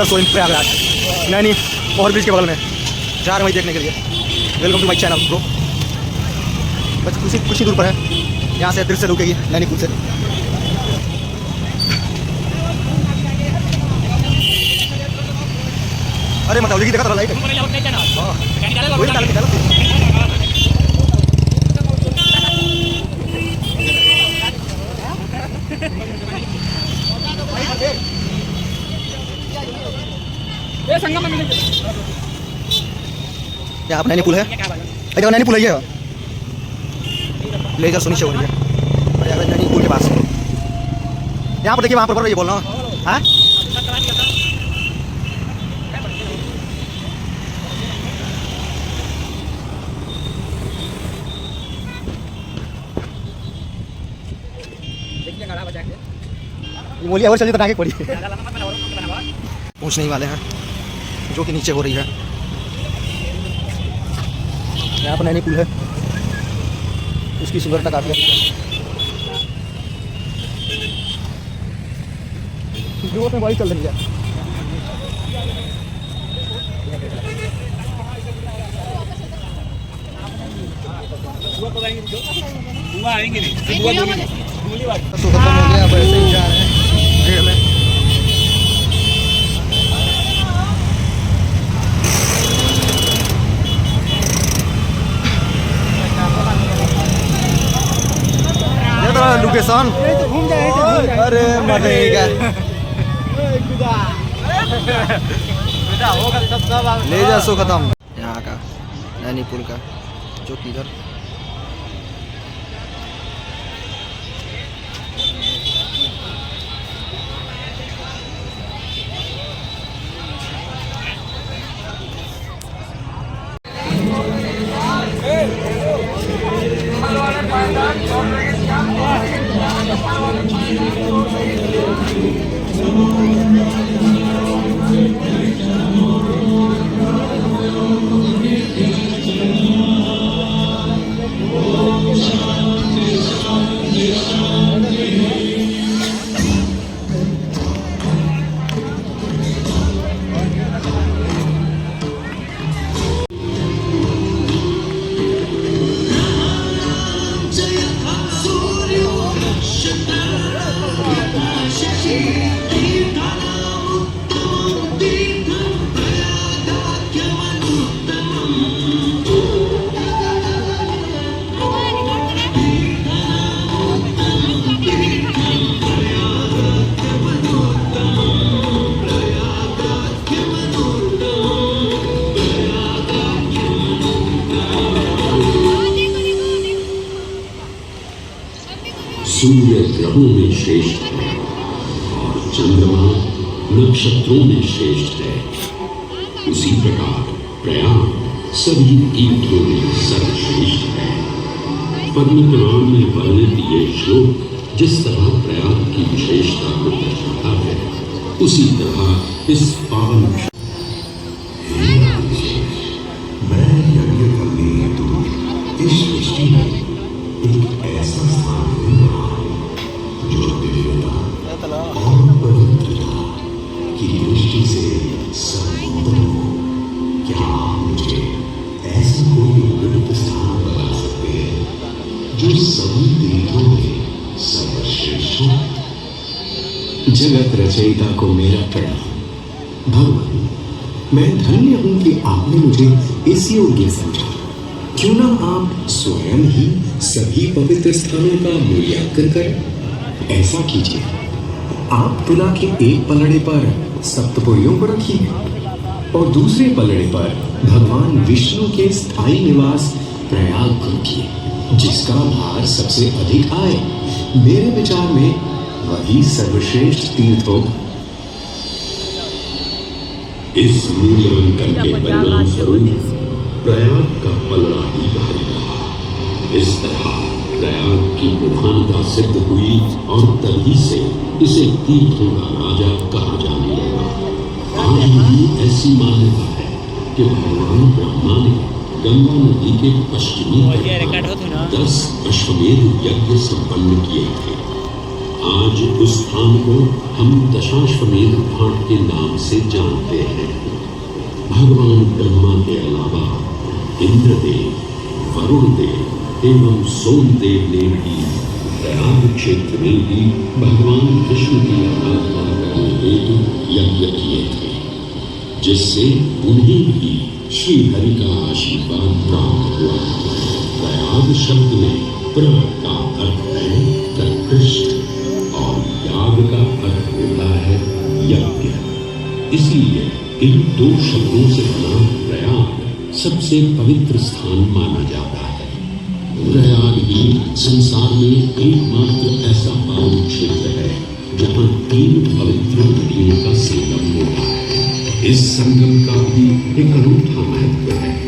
Laser show in Prayagraj, Naini over bridge के बगल में जा रहे हैं वही देखने के लिए। Welcome to my channel bro. बस कुछ ही दूर पर है, यहाँ से दृश्य रुकेगी नैनीपुर से। अरे मतलब लिखी देखा था लाइट यहाँ पर नैनीपुल है, नैनीपुल है ये लेजर शो नीचे हो रही है नैनीपुल के पास। यहाँ पर देखिए, वहाँ पर ये बोल रहा हूँ हाँ बोलिए और चलिए तो आगे पड़ी पहुँचने वाले हैं जो कि नीचे हो रही है। यहाँ पर नैनीपुल है, उसकी सुंदरता काफी है। में बड़ी चल रही है। आएंगे नहीं हो गया, अब ऐसे ही जा रहे हैं भीड़ में। लोकेशन अरे मरेगा लेजर शो खत्म यहाँ का नैनीपुर का, जो कि इधर सूर्य ग्रहों में श्रेष्ठ है और चंद्रमा नक्षत्रों में श्रेष्ठ है, उसी प्रकार प्रयाग सभी तीर्थों में सर्वश्रेष्ठ है। पद्म पुराण में वर्णित ये श्लोक जिस तरह प्रयाग की विशेषता को दर्शाता है, उसी तरह इस पावन मैं यज्ञ करने हेतु इस सृष्टि में एक ऐसा स्थान दूंगा जो दिव्यता और पवित्रता की दृष्टि से सर्वोत्तम हो। क्या मुझे ऐसा कोई उपयुक्त स्थान बता सकते हैं जो सभी तीर्थों में सर्वश्रेष्ठ हो? जगत रचयिता को मेरा प्रणाम। भगवान, मैं धन्य हूं कि आपने मुझे इस योग्य समझा। क्यों ना आप स्वयं ही सभी पवित्र स्थानों का मूल्यांकन करें। ऐसा कीजिए, आप तुला के एक पलड़े पर सप्तपुरियों को रखिए और दूसरे पलड़े पर भगवान विष्णु के स्थायी निवास प्रयाग को रखिए, जिसका भार सबसे अधिक आए। मेरे विचार में वही सर्वश्रेष्ठ तीर्थ होगा। इस मूल्यांकन के परिणाम स्वरूप प्रयाग का पलड़ा ही भारी रहा। इस तरह प्रयाग की प्रधानता सिद्ध हुई और तभी से इसे तीर्थों का राजा कहा जाने लगा। आज भी ऐसी मान्यता है कि भगवान ब्रह्मा ने गंगा नदी के पश्चिमी तट पर 10 अश्वमेध यज्ञ संपन्न किए थे। आज उस स्थान को हम दशाश्वमेध घाट के नाम से जानते हैं। भगवान ब्रह्मा के अलावा इंद्रदेव, वरुण देव एवं सोमदेव ने भी प्रयाग क्षेत्र में भी भगवान कृष्ण की आराधना करने हेतु यज्ञ किए थे, जिससे उन्हें भी श्री हरि का आशीर्वाद प्राप्त हुआ। प्रयाग शब्द में प्र का अर्थ है उत्कृष्ट और याग का अर्थ होता है यज्ञ। इसलिए इन दो शब्दों से बना प्रयाग सबसे पवित्र स्थान माना जाता है। प्रयाग ही संसार में एकमात्र ऐसा पावन क्षेत्र है जहाँ 3 पवित्र नदियों का संगम होता है। इस संगम का भी एक अनूठा महत्व है।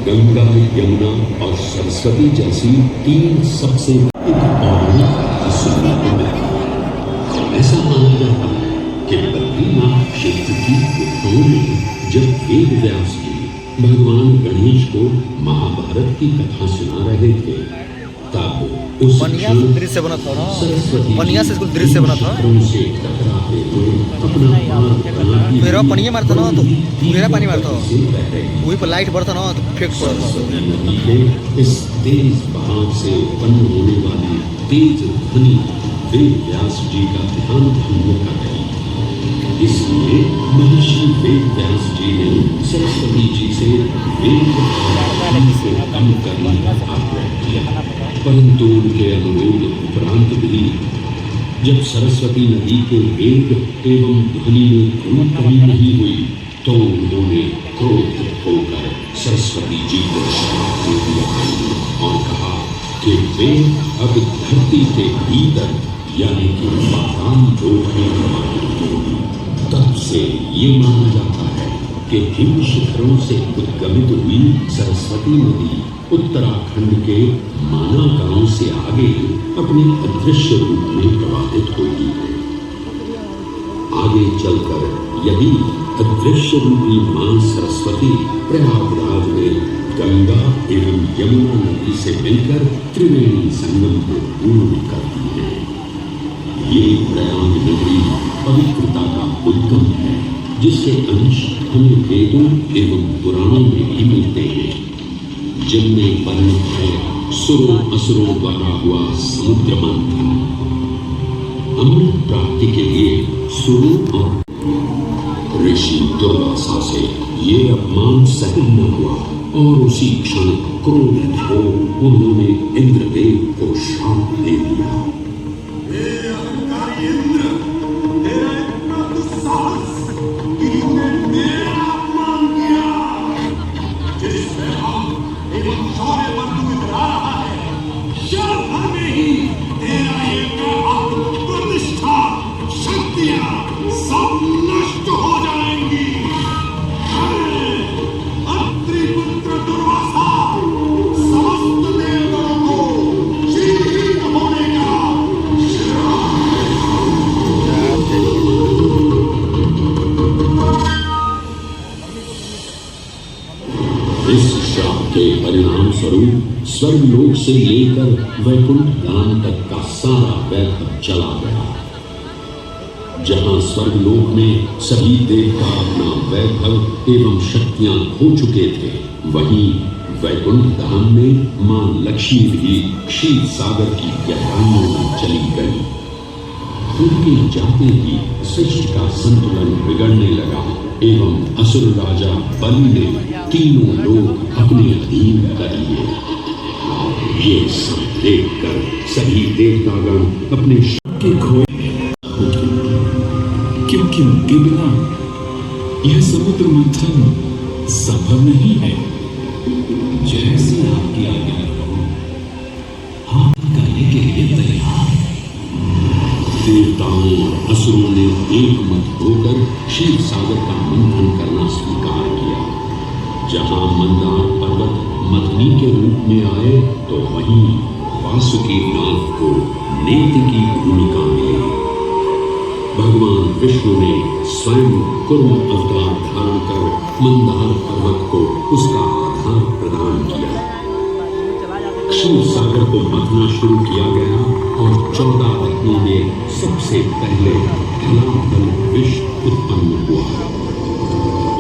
गंगा, यमुना और सरस्वती जैसी 3 सबसे ऐसा माना जाता है कि बद्रीनाथ क्षेत्र की गुफाओं में जब वेद व्यास जी भगवान गणेश को महाभारत की कथा सुना रहे थे, तब उस पनिया से दृश्य बना था ना, पनिया से दृश्य बना था। मेरा पनिया मारता ना तो मेरा पानी मारता, वही पर लाइट बढ़ता ना तो इफेक्ट पड़ता। इस तेज बहाव से उत्पन्न होने वाली तेज ध्वनि वेद व्यास जी का ध्यान भंग कर गई। इसलिए महर्षि वेद व्यास जी ने सरस्वती जी से वेद को कम करने का आग्रह किया, परंतु उनके अनुरोध उपरांत भी जब सरस्वती नदी के वेग एवं ध्वनि में कोई कमी नहीं हुई, तो उन्होंने क्रोधित होकर सरस्वती जी को श्राप दे दिया और कहा कि वे अब धरती के भीतर यानी कि पाताल लोक में प्रवाहित होंगी। तब से ये माना जाता है कि हिम शिखरों से उद्गमित हुई सरस्वती नदी उत्तराखंड के माना गांव से आगे अपने अदृश्य रूप में प्रवाहित होती है। आगे चलकर यदि अदृश्य रूपी मां सरस्वती प्रयागराज में गंगा एवं यमुना नदी से मिलकर त्रिवेणी संगम को पूर्ण करती है। ये प्रयाग नगरी पवित्रता का उद्गम है, जिसके अंश हमें वेदों एवं पुराणों में भी मिलते हैं, जिनमें वर्णित है सुरों असुरों द्वारा हुआ समुद्र मंथन। अमृत प्राप्ति के लिए सुरों और ऋषि दुर्वासा से ये अपमान सहन न हुआ और उसी क्षण क्रोधित हो उन्होंने इंद्रदेव को श्राप दे दिया। परिणाम स्वरूप स्वर्गलोक से लेकर वैकुंठ धाम तक का सारा वैभव चला गया। जहां स्वर्गलोक में सभी देवता अपना वैभव एवं शक्तियां खो चुके थे, वहीं वैकुंठ धाम में मां लक्ष्मी भी क्षीर सागर की गहराइयों में चली गई। उनके जाते ही सृष्टि का संतुलन बिगड़ने लगा एवं असुर राजा बलि ने तीनों लोग अपने अधीन कर लिए। ये सब देखकर सभी देवतागण अपने के खोए क्योंकि उनके बिना यह समुद्र मंथन संभव नहीं है। जैसे आपकी आज्ञा करो, हम करने के लिए तैयार। देवताओं और असुरों ने एक मत होकर क्षीर सागर का मंथन करना स्वीकार किया। जहां मंदार पर्वत मथनी के रूप में आए तो वहीं वासुकी नाग को नेत्र की भूमिका मिली। भगवान विष्णु ने स्वयं कुर्म अवतार धारण कर मंदार पर्वत को उसका आधार प्रदान किया। क्षीर सागर को मथना शुरू किया गया और 14 रत्नों में सबसे पहले ढलाढल विष उत्पन्न हुआ।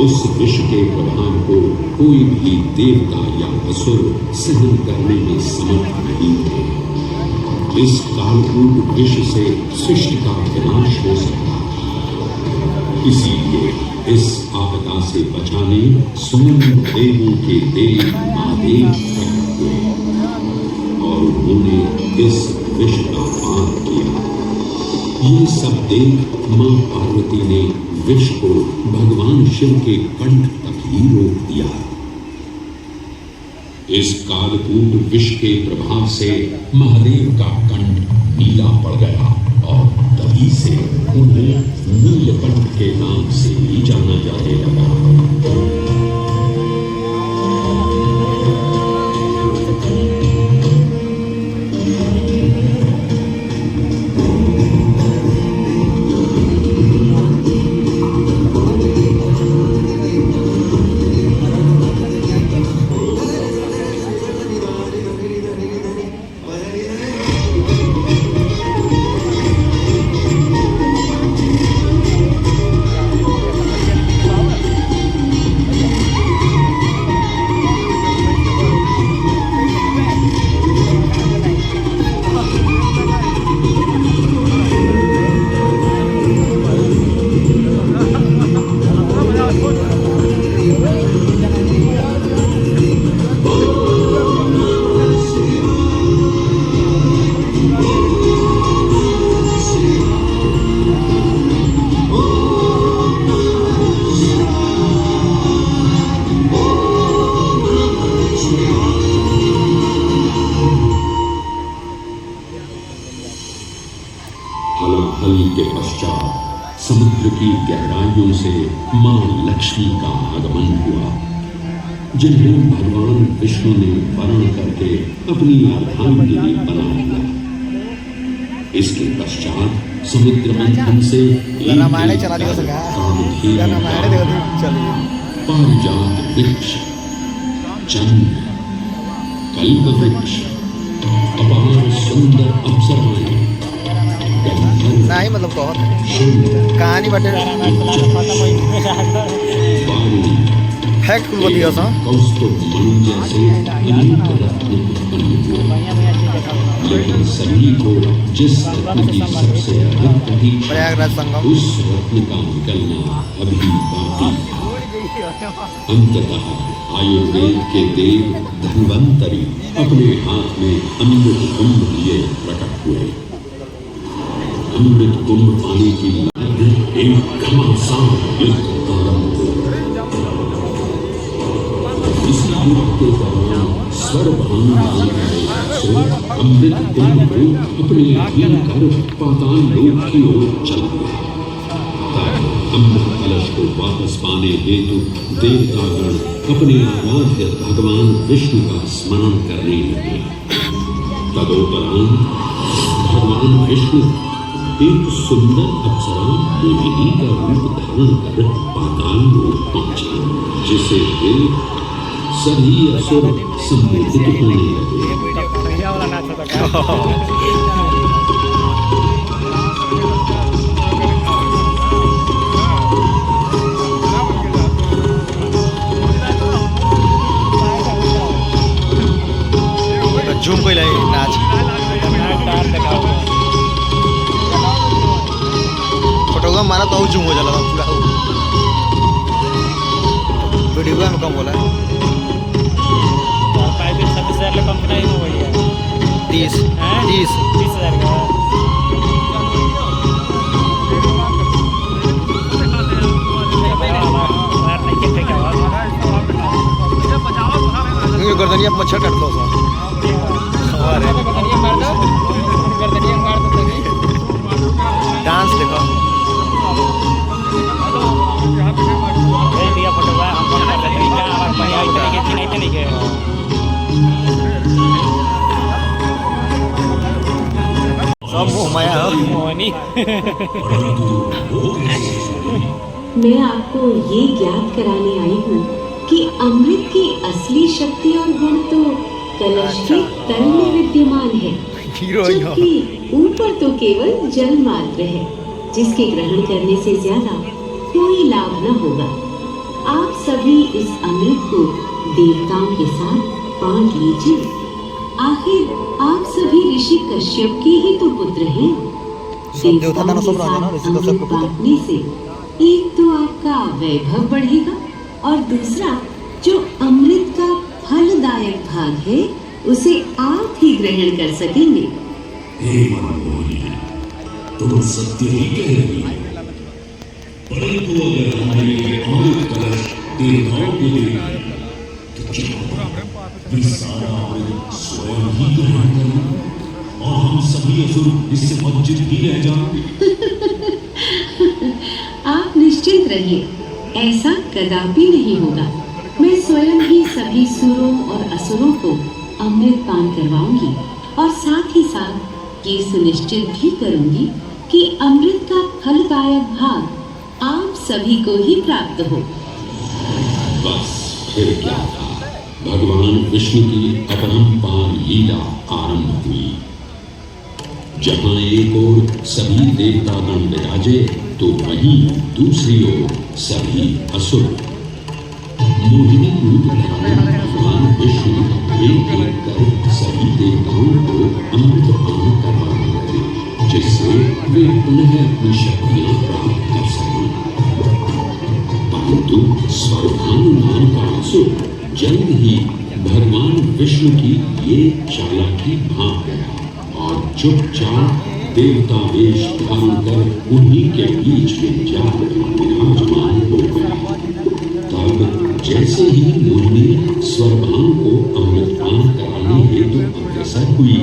उस विष के प्रभाव को कोई भी देवता या असुर सहन करने में समर्थ नहीं थे। इस कालकूट विष से सृष्टि का विनाश हो सकता था। इसीलिए इस आपदा से बचाने स्वयं देवों के देव महादेव प्रकट हुए और उन्होंने इस विष का पान किया। ये सब देख मां पार्वती ने विष को भगवान शिव के कंठ तक ही रोक दिया। इस कालकूट विष के प्रभाव से महादेव का कंठ नीला पड़ गया और तभी से उन्हें नीलकंठ के नाम से ही जाना जाने लगा। के पश्चात समुद्र की गहराइयों से मां लक्ष्मी का आगमन हुआ, जिन्हें भगवान विष्णु ने वर्ण करके अपनी अर्धांगिनी बना लिया। इसके पश्चात समुद्र मंथन से पारिजात वृक्ष, चंद्र, कल्प वृक्ष, अपार सुंदर अप्सराएं, नहीं मतलब बहुत कहानी बटे फैक्ट कुल बतिया सा कौस्तुभ मणि जैसे अनेक रत्न उत्पन्न हुए, लेकिन सभी को जिस रत्न की सबसे अधिक प्रतीक्षा प्रयागराज संगम उस रत्न का निकलना अभी बाकी था। अंततः आयुर्वेद के देव धन्वंतरी अपने हाथ में अमृत कुंभ लिए प्रकट हुए। अमृत कुंभ पानी की एक घमासान युद्ध आरंभ हुआ। इसी युद्ध के दौरान सर्वभानु अमृत कुंभ को अपने अधीन कर पाताल लोक की ओर चला गया। अमृत कलश को वापस पाने हेतु देवतागण अपने आराध्य भगवान विष्णु का स्मरण करने लगे। तदोपरांत भगवान विष्णु एक सुंदर अप्सरा मोहिनी का रूप धारण कर पाताल लोक पहुंचे, जिसे देख सभी असुर सम्मोहित होने लगे। झूम कोई नाच बम मारा तो जूम हो जाला पूरा वीडियो में कम बोला 26,000 कम नहीं हो गई है 30 30,000 का गर्दनिया मच्छर काट लो डांस देखो सब माया मैं आपको ये ज्ञात कराने आई हूँ कि अमृत की असली शक्ति और गुण तो कलश के तल में विद्यमान है, जबकि ऊपर तो केवल जल मात्र है, जिसके ग्रहण करने से ज्यादा कोई लाभ न होगा। आप सभी इस अमृत को देवताओं के साथ बांट लीजिए। आखिर आप सभी ऋषि कश्यप के ही तो पुत्र हैं। देवताओं के साथ अमृत बांटने से एक तो आपका वैभव बढ़ेगा और दूसरा जो अमृत का फलदायक भाग है उसे आप ही ग्रहण कर सकेंगे। हे मनमोहनी, तुम सत्य ही कह रही हो, परंतु अगर हमारे अमृत कलश देवताओं को दे तो क्या वे सारा अमृत स्वयं ही ग्रहण करें और हम सभी असुर इससे वंचित ही रह जाएं? आप निश्चिंत रहिए, ऐसा कदापि नहीं होगा। मैं स्वयं ही सभी सुरों और असुरों को अमृत पान करवाऊंगी और साथ ही साथ ये सुनिश्चित भी करूंगी कि अमृत का फलदायक भाग आप सभी को ही प्राप्त हो। बस फिर क्या था, भगवान विष्णु की अपरंपार लीला आरंभ हुई। जहां एक ओर सभी देवतागण विराजे तो वहीं दूसरी ओर सभी असुर। मोहिनी रूप धारण भगवान विष्णु एक एक कर सभी देवताओं को अमृत पान करवाने लगे, जिससे वे पुनः अपनी शक्तियां प्राप्त कर सकें। परंतु स्वर्भानु नाम का असुर जल्द ही भगवान विष्णु की ये चालाकी भांप गया और चुपचाप देवता वेश धारण कर उन्हीं के बीच में जाकर विराजमान हो गया। तब जैसे ही मोहिनी स्वर्भानु को अमृतपान कराने हेतु अग्रसर हुई,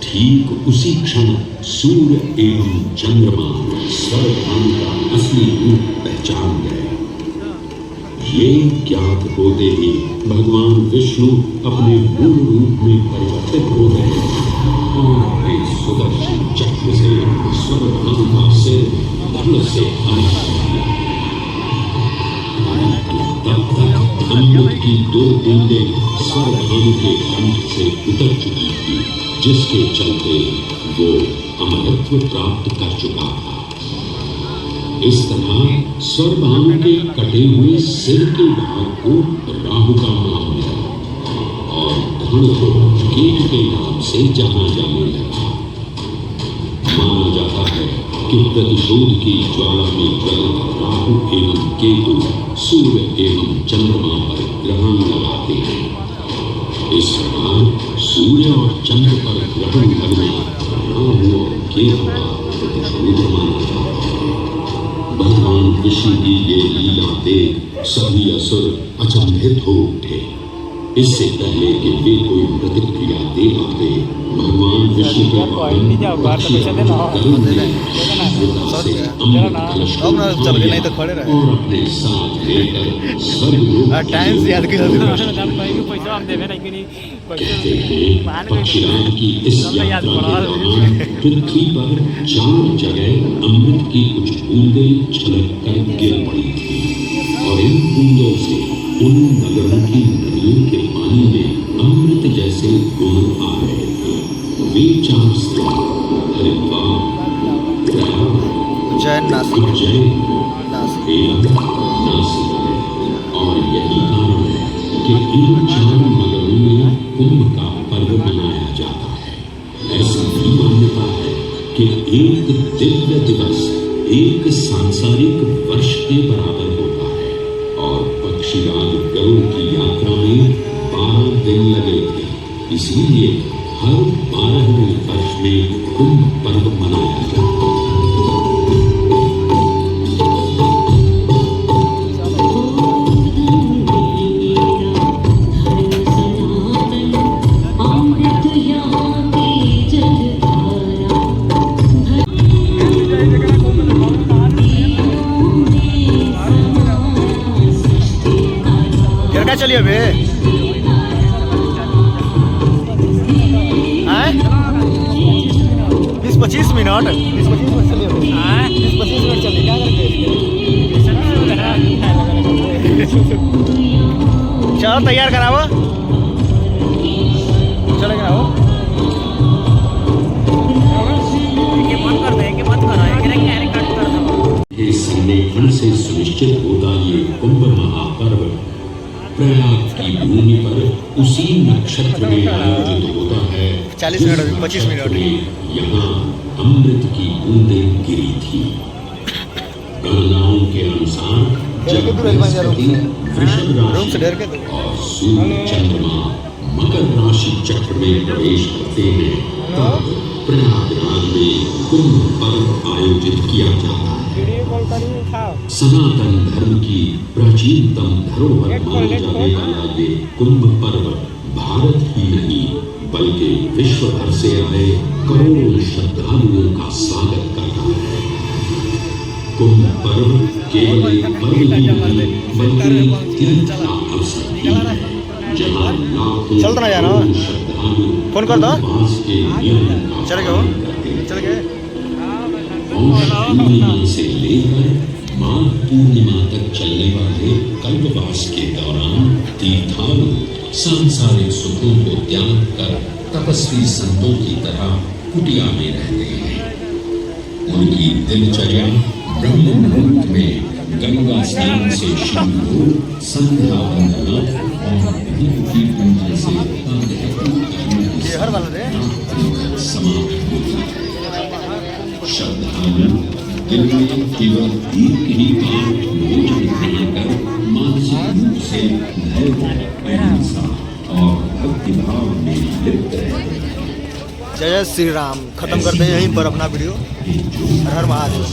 ठीक उसी क्षण सूर्य एवं चंद्रमा स्वर्भानु का असली रूप पहचान गए। ये ज्ञात होते ही भगवान विष्णु अपने मूल रूप में परिवर्तित हो गए और एक सुदर्शन चक्र से स्वर्भानु का सिर धड़ से अलग कर दिया। तब तक अमृत की 2 बूंदें स्वर्भानु के कंठ से उतर चुकी थी, जिसके चलते वो अमरत्व प्राप्त कर चुका था। इस तरह स्वर्भानु के कटे हुए सिर के भाग को राहु का नाम मिला और धड़ को केतु के नाम से जाना जाने लगा। माना जाता है कि प्रतिशोध की ज्वाला में जल राहु एवं केतु सूर्य एवं चंद्रमा पर ग्रहण लगाते हैं। इस प्रकार सूर्य और चंद्र पर ग्रहण लगना राहु और केतु का प्रतिशोध माना जाता है। भगवान विष्णु की ये लीला देख सभी असुर अचंभित हो उठे। इससे पहले कि वे कोई प्रतिक्रिया दे पाते, भगवान विष्णु के वाहन पक्षी करुण ने शीघ्रता से अमृत कलश को उठा लिया और अपने साथ लेकर स्वर्गलोक टाइम से याद किया कहते हैं पक्षीराज की इस यात्रा के दौरान पृथ्वी पर 4 जगह अमृत की कुछ बूंदें छलक कर गिर पड़ी थी और इन बूंदों से उन नगरों की नदियों के पानी में अमृत जैसे गुण आ रहे थे। वे 4 स्थान हरिद्वार, प्रयाग, उज्जैन, नासिक है और यही कारण है कि इन 4 नगरों में कुंभ का पर्व मनाया जाता है। ऐसी भी मान्यता है कि एक दिव्य दिवस एक सांसारिक वर्ष के बराबर होता है और पक्षीराज गरुड़ की यात्रा में 12 दिन लगे थे। इसीलिए हर 12वें वर्ष में कुंभ पर्व मनाया जाता है। क्या चलिए अबे 20-25 मिनट 20-25 मिनट चलिए 20-25 मिनट चलिए क्या करके चलो तैयार कराओ चले कराओ ये संलेखन से सुनिश्चित होता ये कुंभ महापर्व प्रयाग की भूमि पर उसी नक्षत्र में आयोजित होता है 40 मिनट अभी 25 मिनट यहाँ अमृत की बूंदें गिरी थी। गणनाओं के अनुसार जब बृहस्पति वृषभ राशि और सूर्य चंद्रमा मकर राशि चक्र में प्रवेश करते हैं तब प्रयागराज में कुंभ पर्व आयोजित किया जाता है। सनातन धर्म की प्राचीनतम धरोहर माना जाने वाला ये कुंभ पर्व भारत ही नहीं बल्कि विश्व भर से आए करोड़ों श्रद्धालुओं का स्वागत करता है। कुंभ पर्व केवल एक पर्व ही नहीं बल्कि एक तीर्थ का अवसर भी है जहाँ लाखों श्रद्धालु फोन कर दो के नियमों का चल पालन करते हैं। चल गए पौष पूर्णिमा से लेकर माघ पूर्णिमा तक चलने वाले कल्पवास के दौरान तीर्थालु सांसारिक सुखों को त्याग कर तपस्वी संतों की तरह कुटिया में रहते हैं। उनकी दिनचर्या ब्रह्म मुहूर्त में गंगा स्नान से शुरू हो संध्या वंदना और धूप की पूजा से ये हर वाला रे समाप्त होती है। श्रद्धालु दिन में केवल एक ही बार भोजन ग्रहण कर मानसिक रूप से धैर्य अहिंसा और भक्ति भाव में लिप्त रहते हैं। जय श्री राम खत्म करते हैं यहीं पर अपना वीडियो। हर हर महादेव।